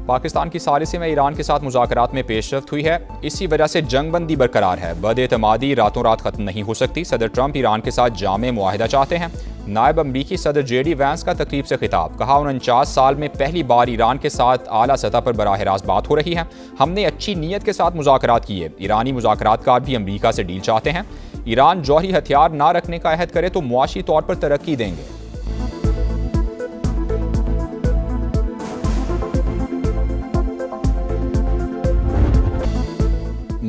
पाकिस्तान की सालिसी में ईरान के साथ मुज़ाकरात में पेशरफ्त हुई है। इसी वजह से जंगबंदी बरकरार है। बद-एतमादी रातों रात खत्म नहीं हो सकती। सदर ट्रंप ईरान के साथ जामे मुआहिदा चाहते हैं। नायब अमरीकी सदर JD वैंस का तकरीब से खिताब, कहा 49 साल में पहली बार ईरान के साथ आला सतह पर बराह रास्त बात हो रही है। हमने अच्छी नीयत के साथ मुज़ाकरात किए। ईरानी मुज़ाकरातकार भी अमरीका से डील चाहते हैं। ईरान जौहरी हथियार ना रखने का अहद करे तो मुआशी तौर पर तरक्की देंगे।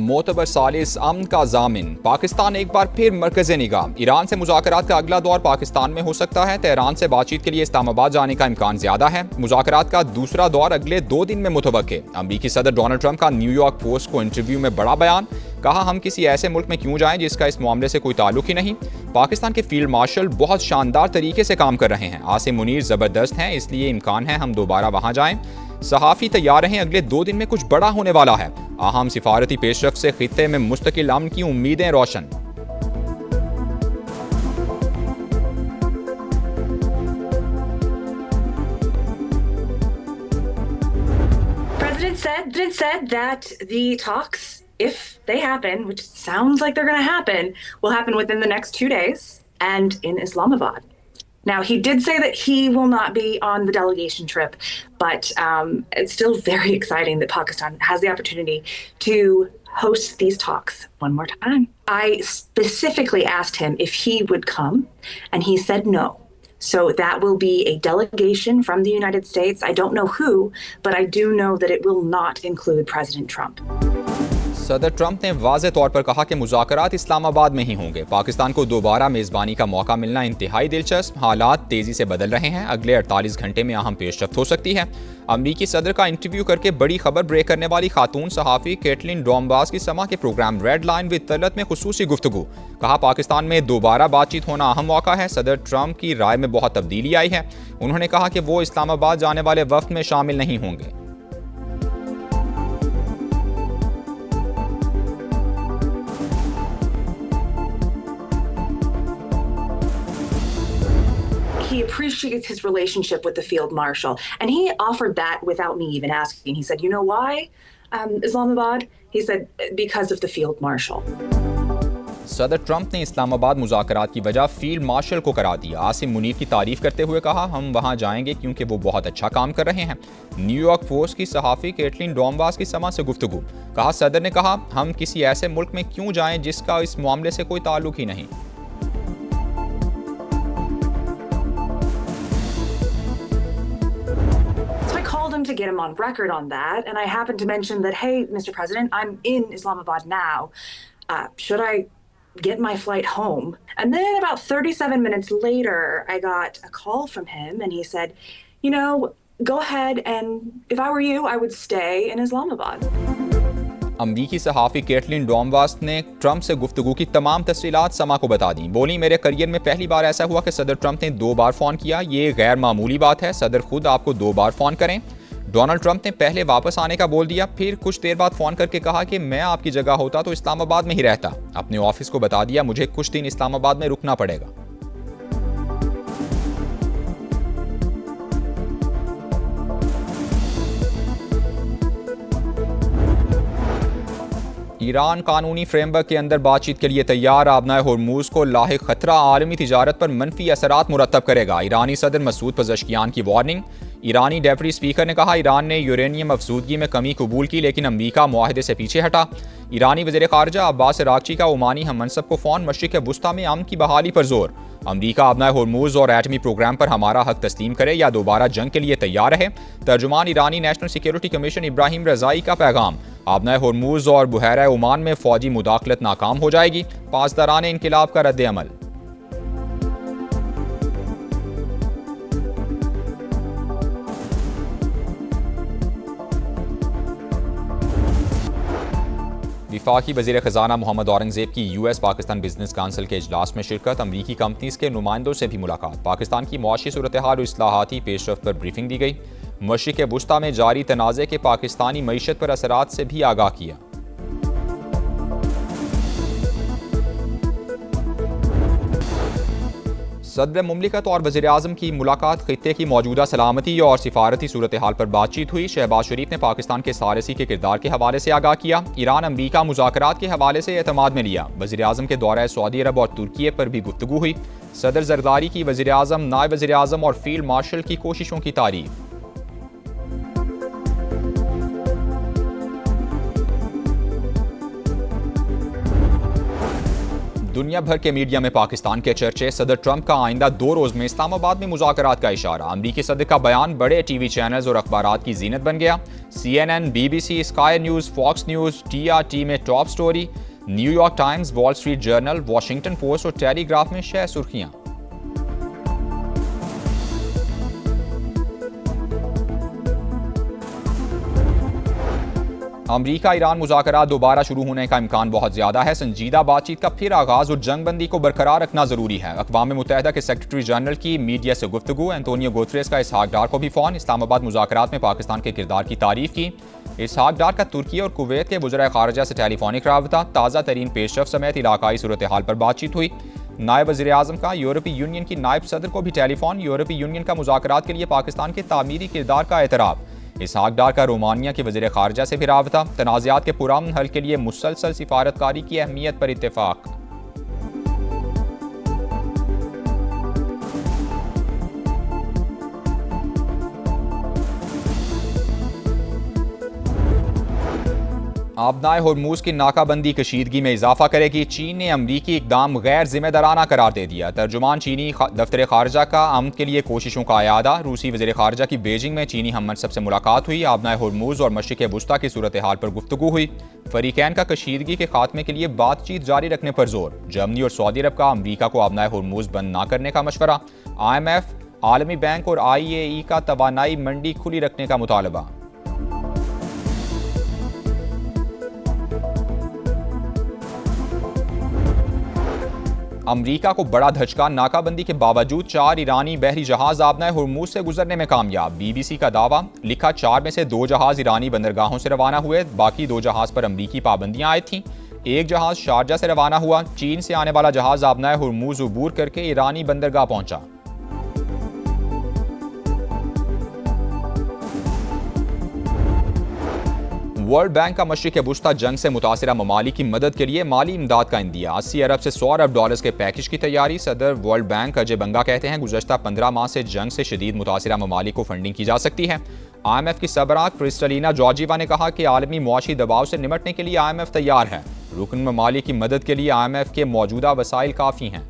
मोतबर सालिस अमन का जामिन, पाकिस्तान एक बार फिर मरकज़ निगाह। ईरान से मुज़ाकरात का अगला दौर पाकिस्तान में हो सकता है। तेहरान से बातचीत के लिए इस्लामाबाद जाने का इम्कान ज्यादा है। मुज़ाकरात का दूसरा दौर अगले 2 दिन में मुतवक्के। अमरीकी सदर डोनाल्ड ट्रंप का न्यूयॉर्क पोस्ट को इंटरव्यू में बड़ा बयान, कहा हम किसी ऐसे मुल्क में क्यों जाएं जिसका इस मामले से कोई ताल्लुक ही नहीं। पाकिस्तान के फील्ड मार्शल बहुत शानदार तरीके से काम कर रहे हैं। आसिम मुनीर ज़बरदस्त हैं, इसलिए इम्कान है हम दोबारा वहाँ जाएं। सहाफ़ी तैयार रहें, अगले 2 दिन में कुछ बड़ा होने वाला है। अहम सिफारती पेशरफ्त से खित्ते में मुस्तकिल अमन की उम्मीदें रोशन। President said that the talks, if they happen, which sounds like they're going to happen, will happen within the next 2 days and in Islamabad. Now, he did say that he will not be on the delegation trip, but it's still very exciting that Pakistan has the opportunity to host these talks one more time. I specifically asked him if he would come, and he said no. So that will be a delegation from the United States. I don't know who, but I do know that it will not include President Trump. सदर Trump ने वाज़े तौर पर कहा कि मुज़ाकरात इस्लामाबाद में ही होंगे। पाकिस्तान को दोबारा मेज़बानी का मौका मिलना इंतहाई दिलचस्प। हालात तेज़ी से बदल रहे हैं। अगले 48 घंटे में अहम पेशरफ्त हो सकती है। अमरीकी सदर का इंटरव्यू करके बड़ी खबर ब्रेक करने वाली खातून सहाफ़ी कैटलिन डोम्बास की समा के program red line with Talat में खुसूसी गुफ्तगू, कहा पाकिस्तान में दोबारा बातचीत होना अहम मौका है। सदर ट्रंप की राय में बहुत तब्दीली आई है। उन्होंने कहा कि वो इस्लामाबाद जाने वाले वफ्द में शामिल नहीं होंगे। He appreciates his relationship with the field marshal, and he offered that without me even asking. He said, you know why, Islamabad? He said, because of the field marshal. सदर ट्रंप ने इस्लामाबाद मुज़ाकरात की वजह फील्ड मार्शल को करार दिया। आसिम मुनीर की तारीफ करते हुए कहा हम वहां जाएंगे क्योंकि वो बहुत अच्छा काम कर रहे हैं। न्यूयॉर्क पोस्ट की सहाफ़ी कैटलिन डोम्बास की समा से गुफ्तगू, कहा सदर ने कहा हम किसी ऐसे मुल्क में क्यों जाएं जिसका इस मामले से कोई ताल्लुक ही नहीं। To get him on record on that, and I happened to mention that, hey, Mr. President, I'm in Islamabad now. Should I get my flight home? And then about 37 minutes later, I got a call from him, and he said, you know, go ahead, and if I were you, I would stay in Islamabad. अमरीकी सहाफ़ी Caitlin डोम्बास ने Trump से गुफ्तगू की तमाम तफसीलात समा को बता दी। बोली मेरे करियर में पहली बार ऐसा हुआ कि सदर ट्रंप ने 2 बार फ़ोन किया। ये गैर मामूली बात है। सदर खुद आपको 2 बार फ़ोन करें। डोनाल्ड ट्रंप ने पहले वापस आने का बोल दिया, फिर कुछ देर बाद फ़ोन करके कहा कि मैं आपकी जगह होता तो इस्लामाबाद में ही रहता। अपने ऑफिस को बता दिया मुझे कुछ दिन इस्लामाबाद में रुकना पड़ेगा। ईरान कानूनी फ्रेमवर्क के अंदर बातचीत के लिए तैयार। आबनाए होर्मुज को लाहिक खतरा आलमी तिजारत पर मनफी असरात मुरतब करेगा। ईरानी सदर मसूद पज़ेश्कियान की वार्निंग। ईरानी डेप्यूटी स्पीकर ने कहा ईरान ने यूरेनियम अफसूदगी में कमी कबूल की लेकिन अमरीका मुआहदे से पीछे हटा। ईरानी वज़ीर ख़ारजा अब्बास अराग़ची का ओमानी हम मनसब को फ़ौन। मशरिक़ वुस्ता में अमन की बहाली पर जोर। अमरीका आबनाए होर्मुज और एटमी प्रोग्राम पर हमारा हक तस्लीम करे या दोबारा जंग के लिए तैयार रहे। तर्जुमान ईरानी नेशनल सिक्योरिटी कमीशन इब्राहिम रज़ाई का पैगाम। आबनाए होर्मुज और बुहैरा ओमान में फ़ौजी मुदाखलत नाकाम हो जाएगी। पासदारान इनकिलाब का रद्द अमल। वफाकी वज़ीर ख़ज़ाना मोहम्मद औरंगज़ेब की US पाकिस्तान बिजनेस काउंसिल के इजलास में शिरकत। अमरीकी कंपनीज़ के नुमाइंदों से भी मुलाकात। पाकिस्तान की मुआशी सूरत हाल और इस्लाहाती पेशरफ्त पर ब्रीफिंग दी गई। मशरिक़ वुस्ता में जारी तनाज़े के पाकिस्तानी मईशत पर असरात से भी आगाह किया। सदर मुमलिकत और वज़ीर-ए-आज़म की मुलाकात, खित्ते की मौजूदा सलामती और सिफारती सूरत हाल पर बातचीत हुई। शहबाज शरीफ ने पाकिस्तान के सारसी के किरदार के हवाले से आगाह किया। ईरान अमरीका मुज़ाकरात के हवाले से एतमाद में लिया। वज़ीर-ए-आज़म के दौरे सऊदी अरब और तुर्की पर भी गुफ्तगू हुई। सदर जरदारी की वज़ीर-ए-आज़म, नायब वज़ीर-ए-आज़म और फील्ड मार्शल की कोशिशों की तारीफ। दुनिया भर के मीडिया में पाकिस्तान के चर्चे। सदर ट्रंप का आइंदा 2 रोज़ में इस्लामाबाद में मुज़ाकरात का इशारा। अमरीकी सदर का बयान बड़े टीवी चैनल्स और अखबारात की जीनत बन गया। CNN, BBC, Sky News, Fox News, TRT में top story. New York Times, Wall Street Journal, Washington Post और टेलीग्राफ में शह सुर्खियां। अमरीका ईरान मुज़ाकरात दोबारा शुरू होने का इम्कान बहुत ज़्यादा है। संजीदा बातचीत का फिर आगाज़ और जंगबंदी को बरकरार रखना ज़रूरी है। अक़वाम मुत्तहिदा के सेक्रेटरी जनरल की मीडिया से गुफ्तगू। एंटोनियो गुतरेस का इसहाक डार को भी फ़ोन। इस्लामाबाद मुज़ाकरात में पाकिस्तान के किरदार की तारीफ़ की। इसहाक डार का तुर्की और कुवैत के वज़ीर ख़ारिजा से टेलीफोनिक राबता। ताज़ा तरीन पेशरफ़ समेत इलाकाई सूरत हाल पर बातचीत हुई। नायब वज़ीर-ए-आज़म का यूरोपीय यूनियन की नायब सदर को भी टेलीफोन। यूरोपीय यूनियन का मुज़ाकरात के लिए पाकिस्तान के तामीरी किरदार का एतराफ़। इसहाक डार का रोमानिया के वज़ीर ख़ारिजा से भी राबता। तनाज़ात के पुरअमन हल के लिए मुसलसल सिफारतकारी की अहमियत पर इत्तेफ़ाक। आबनाए होर्मुज़ की नाकाबंदी कशीदगी में इजाफा करेगी। चीन ने अमरीकी इक़दाम गैर जिम्मेदाराना करार दे दिया। तर्जुमान चीनी दफ्तर ख़ारजा का अमन के लिए कोशिशों का अयादा। रूसी वज़ीर ख़ारजा की बीजिंग में चीनी हम मनसब से मुलाकात हुई। आबनाए होर्मुज़ और मशरिक़ वुस्ता की सूरत हाल पर गुफ्तगू हुई। फ़रीक़ैन का कशीदगी के खात्मे के लिए बातचीत जारी रखने पर जोर। जर्मनी और सऊदी अरब का अमरीका को आबनाए होर्मुज़ बंद न करने का मशवरा। IMF, आलमी बैंक और IAE का तवानाई मंडी खुली रखने का मुतालबा। अमरीका को बड़ा धचका। नाकाबंदी के बावजूद 4 ईरानी बहरी जहाज आबनाए होर्मुज़ से गुजरने में कामयाब। BBC का दावा। लिखा 4 में से 2 जहाज ईरानी बंदरगाहों से रवाना हुए। बाकी 2 जहाज पर अमरीकी पाबंदियां आयद थीं। एक जहाज शारजा से रवाना हुआ। चीन से आने वाला जहाज आबनाए होर्मुज़ अबूर करके ईरानी बंदरगाह पहुंचा। वर्ल्ड बैंक का मशरिक़ वुस्ता जंग से मुतासिरा ममालिक की मदद के लिए माली इमदाद का इंदिया। 80 अरब से 100 अरब डॉलर्स के पैकेज की तैयारी। सदर वर्ल्ड बैंक अजय बंगा कहते हैं गुज़श्ता 15 माह से जंग से शदीद मुतासिरा ममालिक को फंडिंग की जा सकती है। IMF की सरबराह क्रिस्टलिना जॉर्जिवा ने कहा कि आलमी मुआशी दबाव से निमटने के लिए IMF तैयार है। रुकन ममालिक की मदद के लिए IMF के मौजूदा वसाइल काफ़ी हैं।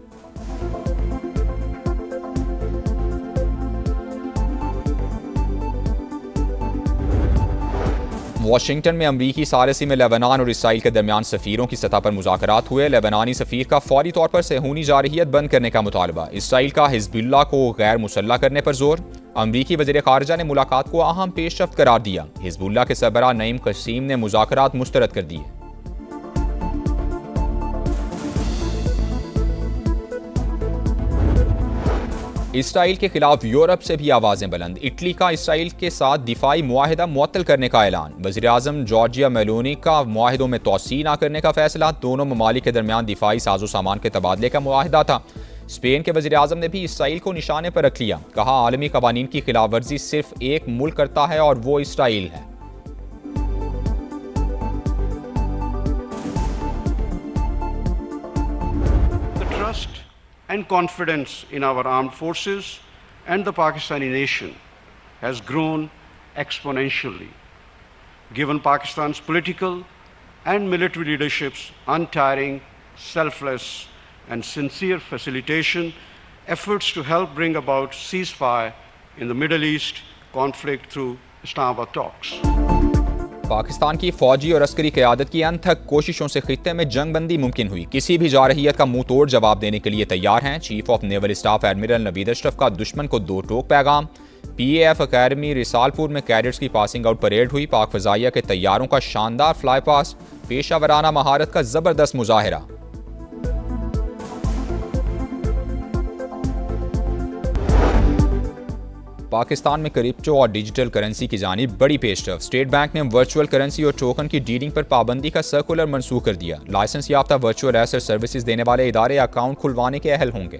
वाशिंगटन में अमरीकी सारसी में लेबनान और इसराइल के दरमियान सफ़ीरों की सतह पर मुज़ाकरात हुए। लेबनानी सफ़ीर का फौरी तौर पर सेहूनी जारहियत बंद करने का मुतालबा। इसराइल का हिज़्बुल्लाह को गैर मुसल्लह करने पर जोर। अमरीकी वज़ीर ख़ारिजा ने मुलाकात को अहम पेशरफ्त करार दिया। हिज़्बुल्लाह के सरबराह नईम क़सीम ने मुज़ाकरात मुस्तरद कर दिए। इसराइल के खिलाफ यूरोप से भी आवाजें बुलंद। इटली का इसराइल के साथ दिफाई मुआहिदा मुअत्तल करने का ऐलान। वज़ीर-ए-आज़म जॉर्जिया मेलोनी का मुआहिदों में तोसी न करने का फैसला। दोनों ममालिक के दरमियान दिफाई साजो सामान के तबादले का मुआहिदा था। स्पेन के वज़ीर-ए-आज़म ने भी इसराइल को निशाने पर रख लिया। कहा आलमी कवानीन की खिलाफ वर्जी सिर्फ एक मुल्क करता है और वो इसराइल है। And confidence in our armed forces and the Pakistani nation has grown exponentially. Given Pakistan's political and military leadership's untiring, selfless and sincere facilitation efforts to help bring about ceasefire in the Middle East conflict through Islamabad talks. Pakistan की फौजी और अस्करी क़यादत की अनथक कोशिशों से खित्ते में जंग बंदी मुमकिन हुई। किसी भी जारहियत का मुंह तोड़ जवाब देने के लिए तैयार हैं। Chief of naval staff admiral Naveed Ashraf का दुश्मन को 2 टोक पैगाम। PAF अकेडमी रिसालपुर में कैडेट्स की पासिंग आउट परेड हुई। पाक फ़ज़ाइया के तैयारों का शानदार फ्लाई पास। पेशावराना महारत का ज़बरदस्त मुजाहिरा। पाकिस्तान में क्रिप्टो और डिजिटल करेंसी की जानिब बड़ी पेशरफ। स्टेट बैंक ने वर्चुअल करेंसी और टोकन की डीलिंग पर पाबंदी का सर्कुलर मनसूख कर दिया। लाइसेंस याफ्ता वर्चुअल एसेट सर्विसेज देने वाले इदारे अकाउंट खुलवाने के अहल होंगे।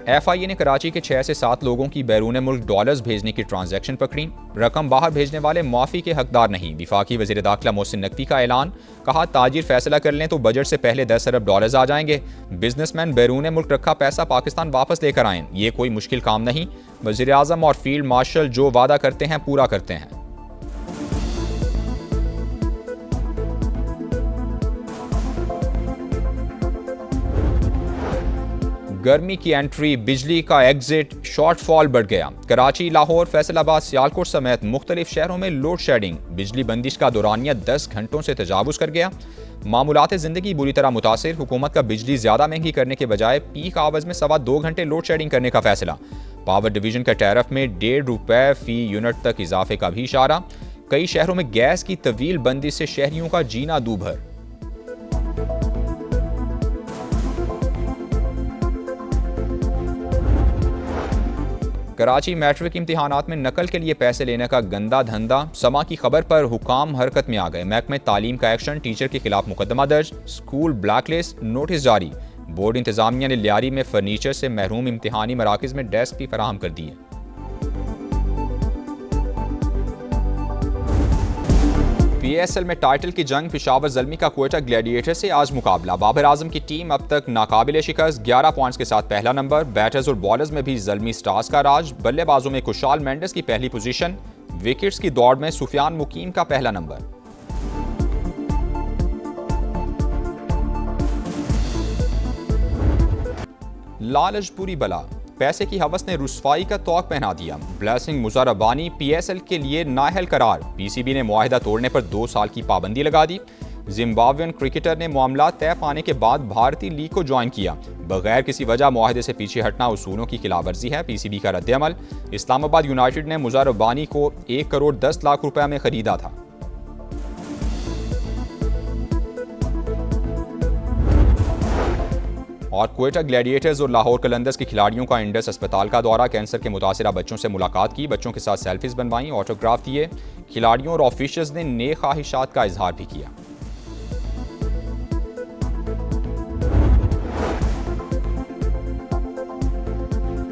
FIA ने कराची के 6 से 7 लोगों की बैरून मुल्क डॉलर्स भेजने की ट्रांजैक्शन पकड़ी। रकम बाहर भेजने वाले माफ़ी के हकदार नहीं। वफाकी वज़ीर दाखिला मोहसिन नकवी का ऐलान, कहा ताजिर फैसला कर लें तो बजट से पहले 10 अरब डॉलर्स आ जाएंगे। बिजनेसमैन बैरून मुल्क रखा पैसा पाकिस्तान वापस लेकर आएँ, ये कोई मुश्किल काम नहीं। वज़ीर आज़म और फील्ड मार्शल जो वादा करते हैं पूरा करते हैं। गर्मी की एंट्री, बिजली का एग्जिट, शॉर्टफॉल बढ़ गया। कराची, लाहौर, फैसलाबाद, सियालकोट समेत मुख्तलिफ शहरों में लोड शेडिंग, बिजली बंदिश का दौरानिया 10 घंटों से तजावुज़ कर गया। मामूलात ज़िंदगी बुरी तरह मुतासिर। हुकूमत का बिजली ज़्यादा महंगी करने के बजाय पीक आवर्स में 2.25 घंटे लोड शेडिंग करने का फैसला। पावर डिवीजन का टैरिफ में ₹1.5 फी यूनिट तक इजाफे का भी इशारा। कई शहरों में गैस की तवील बंदिश से शहरियों का जीना दूभर। कराची मैट्रिक इम्तिहानात में नकल के लिए पैसे लेने का गंदा धंधा। समा की खबर पर हुकाम हरकत में आ गए। महकमे तालीम का एक्शन, टीचर के खिलाफ मुकदमा दर्ज, स्कूल ब्लैकलिस्ट, नोटिस जारी। बोर्ड इंतजामिया ने लियारी में फर्नीचर से महरूम इम्तिहानी मराकज में डेस्क भी फराहम कर दिए। PSL में टाइटल की जंग, पेशावर ज़ल्मी का क्वेटा ग्लैडिएटर से आज मुकाबला। बाबर आजम की टीम अब तक नाकाबिले शिकस्त, 11 पॉइंट्स के साथ पहला नंबर। बैटर्स और बॉलर्स में भी ज़ल्मी स्टार्स का राज। बल्लेबाजों में खुशाल मेंडिस की पहली पोजीशन। विकेट्स की दौड़ में सुफियान मुकीम का पहला नंबर। लालच बुरी बला, पैसे की हवस ने रुसवाई का तौक पहना दिया। ब्लेसिंग मुज़ारबानी PSL के लिए नाअहल करार। PCB ने मुआहिदा तोड़ने पर 2 साल की पाबंदी लगा दी। जिम्बाब्वियन क्रिकेटर ने मामला तय पाने के बाद भारतीय लीग को ज्वाइन किया। बगैर किसी वजह मुआहिदे से पीछे हटना उसूलों की खिलाफवर्जी है। PCB का रद्द-ए-अमल। इस्लामाबाद यूनाइटेड ने मुज़ारबानी को 1 करोड़ 10 लाख रुपए में खरीदा था। और क्वेटा ग्लैडिएटर्स और लाहौर कलंदर्स के खिलाड़ियों का इंडस अस्पताल का दौरा। कैंसर के मुतासिरा बच्चों से मुलाकात की, बच्चों के साथ सेल्फीज बनवाई, ऑटोग्राफ दिए। खिलाड़ियों और ऑफिशियल्स ने नेक ख्वाहिशात का इजहार भी किया।